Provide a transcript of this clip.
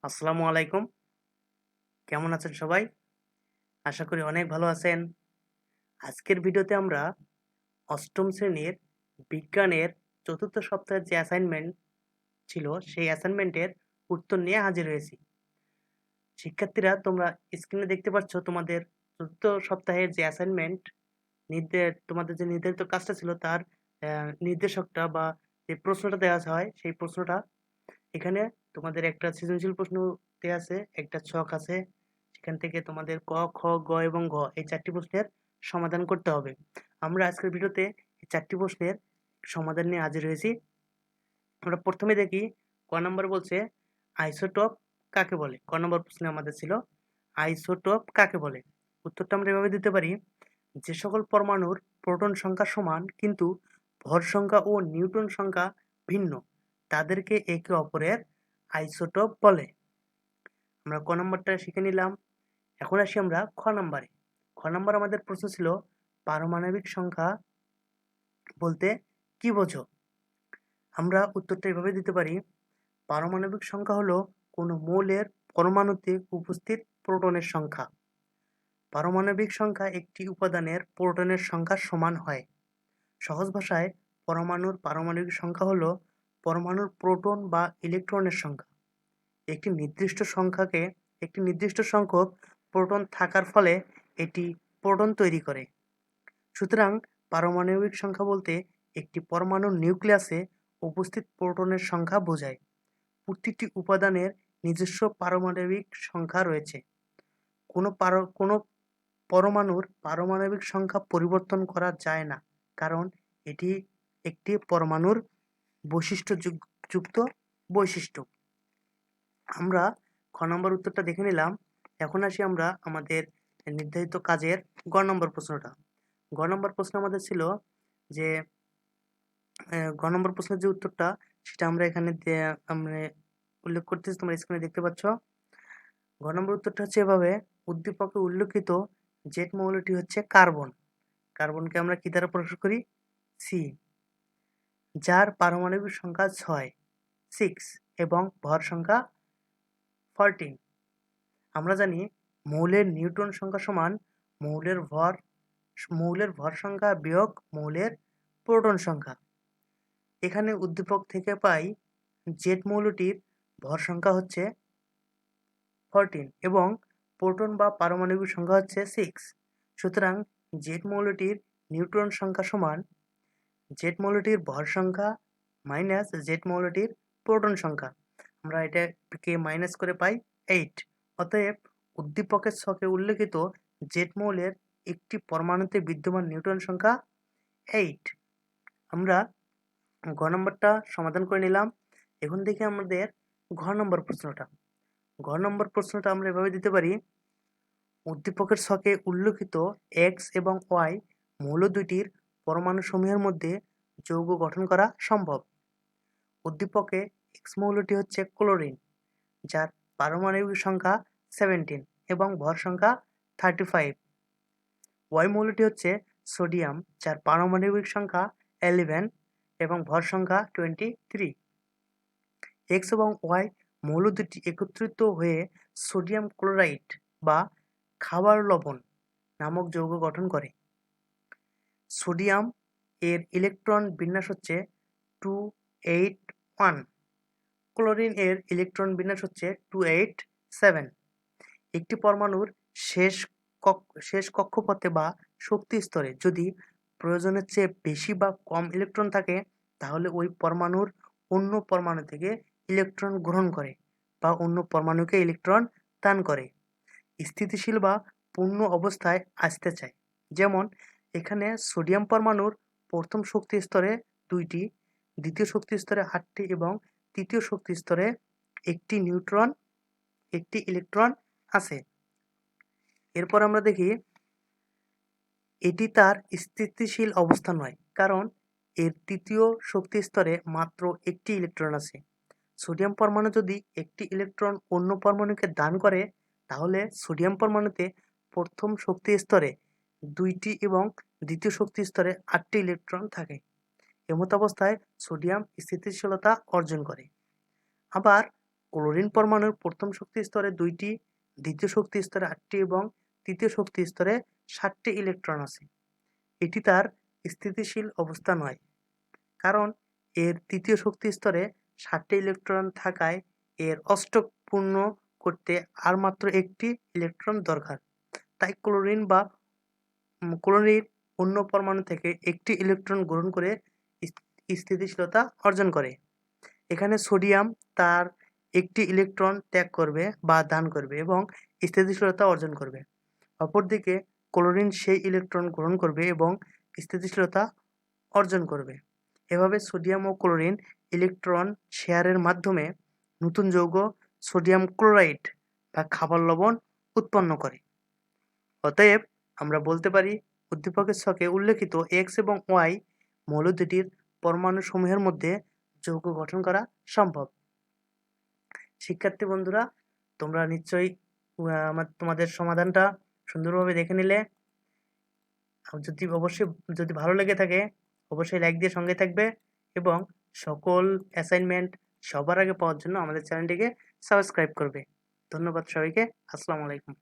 আসসালামু আলাইকুম। কেমন আছেন সবাই? আশা করি অনেক ভালো আছেন। আজকের ভিডিওতে আমরা ৮ম শ্রেণীর বিজ্ঞানের ৪র্থ সপ্তাহের যে অ্যাসাইনমেন্ট ছিল, সেই অ্যাসাইনমেন্টের উত্তর নিয়ে হাজির হয়েছি। শিক্ষার্থীরা তোমরা স্ক্রিনে দেখতে পাচ্ছ তোমাদের ৪র্থ সপ্তাহের যে অ্যাসাইনমেন্ট তোমাদের যে নির্ধারিত কাজটা ছিল তার নির্দেশকটা বা যে প্রশ্নটা দেওয়া হয় সেই প্রশ্নটা এখানে তোমাদের একটা সৃজনশীল প্রশ্ন দেয়া আছে, একটা ছক আছে। সেখান থেকে তোমাদের ক, খ, গ এবং ঘ এই ৪ টি প্রশ্নের সমাধান করতে হবে। আমরা আজকের ভিডিওতে এই ৪ টি প্রশ্নের সমাধান নিয়ে হাজির হয়েছি। আমরা প্রথমে দেখি ক নাম্বার বলছে আইসোটোপ কাকে বলে? ক নম্বর প্রশ্নে আমাদের ছিল আইসোটোপ কাকে বলে? উত্তরটা আমরা এভাবে দিতে পারি, যে সকল পরমাণুর প্রোটন সংখ্যা সমান কিন্তু ভর সংখ্যা ও নিউট্রন সংখ্যা ভিন্ন তাদেরকে একে অপরের আইসোটোপ বলে। আমরা ক নম্বরটা শিখে নিলাম। এখন আসি আমরা খ নম্বরে। খ নম্বর আমাদের প্রশ্ন ছিল পারমাণবিক সংখ্যা বলতে কি বোঝো? আমরা উত্তরটা এভাবে দিতে পারি, পারমাণবিক সংখ্যা হলো কোনো মৌলের পরমাণুতে উপস্থিত প্রোটনের সংখ্যা। পারমাণবিক সংখ্যা একটি উপাদানের প্রোটনের সংখ্যার সমান হয়। সহজ ভাষায় পরমাণুর পারমাণবিক সংখ্যা হলো পরমাণুর প্রোটন বা ইলেকট্রনের সংখ্যা। একটি নির্দিষ্ট সংখ্যক প্রোটন থাকার ফলে এটি প্রোটন তৈরি করে। সুতরাং পারমাণবিক সংখ্যা বলতে একটি পরমাণুর নিউক্লিয়াসে উপস্থিত প্রোটনের সংখ্যা বোঝায়। প্রতিটি উপাদানের নিজস্ব পারমাণবিক সংখ্যা রয়েছে। কোনো পরমাণুর পারমাণবিক সংখ্যা পরিবর্তন করা যায় না, কারণ এটি একটি পরমাণুর যুক্ত বৈশিষ্ট্য। আমরা খ নম্বর উত্তরটা দেখে নিলাম। এখন আসি আমরা আমাদের নির্ধারিত কাজের গ নম্বর প্রশ্নটা। গ নম্বর প্রশ্ন আমাদের ছিল যে গ নম্বর প্রশ্নের যে উত্তরটা সেটা আমরা এখানে আমরা উল্লেখ করতেছি, তোমরা স্ক্রিনে দেখতে পাচ্ছ। ঘ নম্বর উত্তরটা হচ্ছে এভাবে, উদ্দীপকে উল্লেখিত জেট মৌলটি হচ্ছে কার্বন। কার্বনকে আমরা কি দ্বারা প্রকাশ করি? সি, যার পারমাণবিক সংখ্যা 6 এবং ভর সংখ্যা 14। আমরা জানি মৌলের নিউট্রন সংখ্যা সমান মৌলের ভর সংখ্যা বিয়োগ মৌলের প্রোটন সংখ্যা। এখানে উদ্দীপক থেকে পাই জেট মৌলটির ভর সংখ্যা হচ্ছে 14 এবং প্রোটন বা পারমাণবিক সংখ্যা হচ্ছে 6। সুতরাং জেট মৌলটির নিউট্রন সংখ্যা সমান জেট মৌলটির ভর সংখ্যা মাইনাস জেট মৌলটির প্রোটন সংখ্যা। আমরা এটাকে মাইনাস করে পাই 8। অতএব উদ্দীপকের ছকে উল্লেখিত জেট মৌলের একটি পরমাণুতে বিদ্যমান নিউট্রন সংখ্যা 8। আমরা ঘ নম্বরটা সমাধান করে নিলাম। এখন দেখি আমাদের ঘ নম্বর প্রশ্নটা। ঘ নম্বর প্রশ্নটা আমরা এভাবে দিতে পারি, উদ্দীপকের ছকে উল্লেখিত এক্স এবং ওয়াই মৌল দুইটির পরমাণুসমূহের মধ্যে যৌগ গঠন করা সম্ভব। উদ্দীপকে এক্স মৌলটি হচ্ছে ক্লোরিন, যার পারমাণবিক সংখ্যা 17 এবং ভর সংখ্যা 35। ওয়াই মৌলটি হচ্ছে সোডিয়াম, যার পারমাণবিক সংখ্যা 11 এবং ভর সংখ্যা 23। এক্স এবং ওয়াই মৌল দুটি একত্রিত হয়ে সোডিয়াম ক্লোরাইড বা খাবার লবণ নামক যৌগ গঠন করে। সোডিয়াম এর ইলেকট্রন বিন্যাস হচ্ছে 281, ক্লোরিন এর ইলেকট্রন বিন্যাস হচ্ছে 287। একটি পরমাণুর শেষ কক্ষপথে বা শক্তি স্তরে যদি প্রয়োজনের চেয়ে বেশি বা কম ইলেকট্রন থাকে, তাহলে ওই পরমাণুর অন্য পরমাণু থেকে ইলেকট্রন গ্রহণ করে বা অন্য পরমাণুকে ইলেকট্রন দান করে। স্থিতিশীল বা পূর্ণ অবস্থায় আসতে চায়। যেমন এখানে সোডিয়াম পরমাণুর প্রথম শক্তি স্তরে 2টি, দ্বিতীয় শক্তি স্তরে 8টি এবং তৃতীয় শক্তি স্তরে একটি ইলেকট্রন আছে। এরপর আমরা দেখি এটি তার স্থিতিশীল অবস্থা নয়, কারণ এর তৃতীয় শক্তি স্তরে মাত্র একটি ইলেকট্রন আছে। সোডিয়াম পরমাণু যদি একটি ইলেকট্রন অন্য পরমাণুকে দান করে, তাহলে সোডিয়াম পরমাণুতে প্রথম শক্তি স্তরে 2টি এবং দ্বিতীয় শক্তি স্তরে 8টি ইলেকট্রন থাকে। এমত অবস্থায় সোডিয়াম স্থিতিশীলতা অর্জন করে। আবার ক্লোরিন পরমাণুর প্রথম শক্তি স্তরে 2টি, দ্বিতীয় শক্তি স্তরে 8টি এবং তৃতীয় শক্তি স্তরে 7টি ইলেকট্রন আছে। এটি তার স্থিতিশীল অবস্থা নয়, কারণ এর তৃতীয় শক্তি স্তরে 7টি ইলেকট্রন থাকায় এর অষ্টক পূর্ণ করতে আর মাত্র একটি ইলেকট্রন দরকার। তাই ক্লোরিন অন্য পরমাণু থেকে একটি ইলেকট্রন গ্রহণ করে স্থিতিশীলতা অর্জন করে। এখানে সোডিয়াম তার একটি ইলেকট্রন ত্যাগ করবে বা দান করবে এবং স্থিতিশীলতা অর্জন করবে। অপরদিকে ক্লোরিন সেই ইলেকট্রন গ্রহণ করবে এবং স্থিতিশীলতা অর্জন করবে। এভাবে সোডিয়াম ও ক্লোরিন ইলেকট্রন শেয়ারের মাধ্যমে নতুন যৌগ সোডিয়াম ক্লোরাইড বা খাবার লবণ উৎপন্ন করে। অতএব আমরা বলতে পারি উদ্দীপকের ছকে উল্লেখিত এক্স এবং ওয়াই মৌল দুটির পরমাণুসমূহের মধ্যে যৌগ গঠন করা সম্ভব। শিক্ষার্থী বন্ধুরা, তোমরা নিশ্চয়ই তোমাদের সমাধানটা সুন্দরভাবে দেখে নিলে। যদি ভালো লেগে থাকে অবশ্যই লাইক দিয়ে সঙ্গে থাকবে এবং সকল অ্যাসাইনমেন্ট সবার আগে পাওয়ার জন্য আমাদের চ্যানেলটিকে সাবস্ক্রাইব করবে। ধন্যবাদ সবাইকে। আসসালামু আলাইকুম।